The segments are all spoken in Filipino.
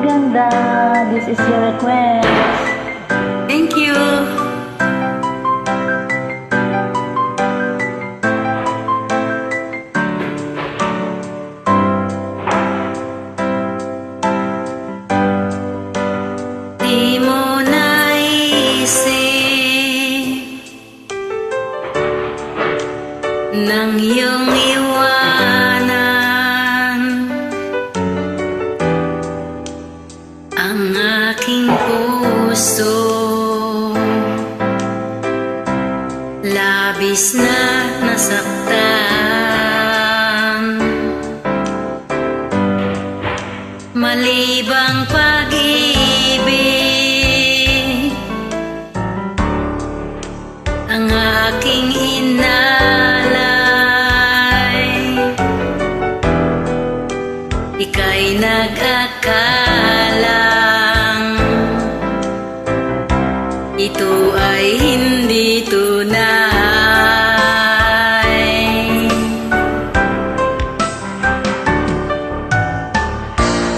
ganda, this is your request. Thank you. Di mo naisip nang iyong iwanan ang aking puso, labis na nasaktan. Malibang pag-ibig ang aking inalay, ika'y nag-akalang ito ay hindi tunay.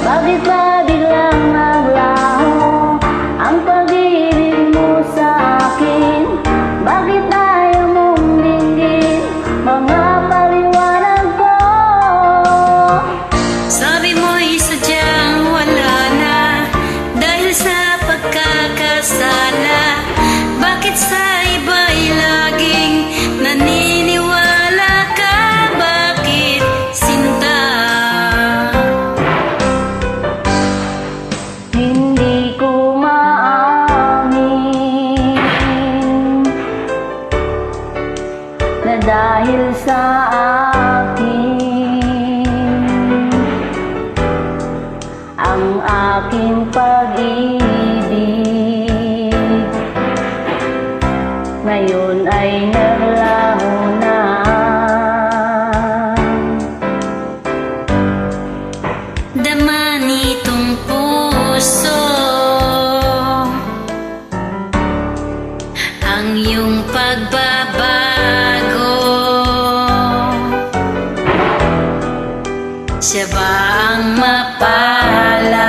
Bakit ba biglang naglaho ang pag-ibig mo sa akin? Bakit ayaw mong dinggin mga paliwanag ko? Sabi mo'y sadyang wala na dahil sa pagkakasala. Bakit sa iba'y laging naniniwala ka? Bakit, sinta? Hindi ko maamin na dahil sa akin ang aking pag-ibig ngayon ay naglaho na. Dama nitong puso ang iyong pagbabago. Siya ba ang mapalad?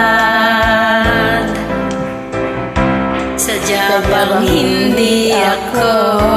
Sadya bang hindi ako?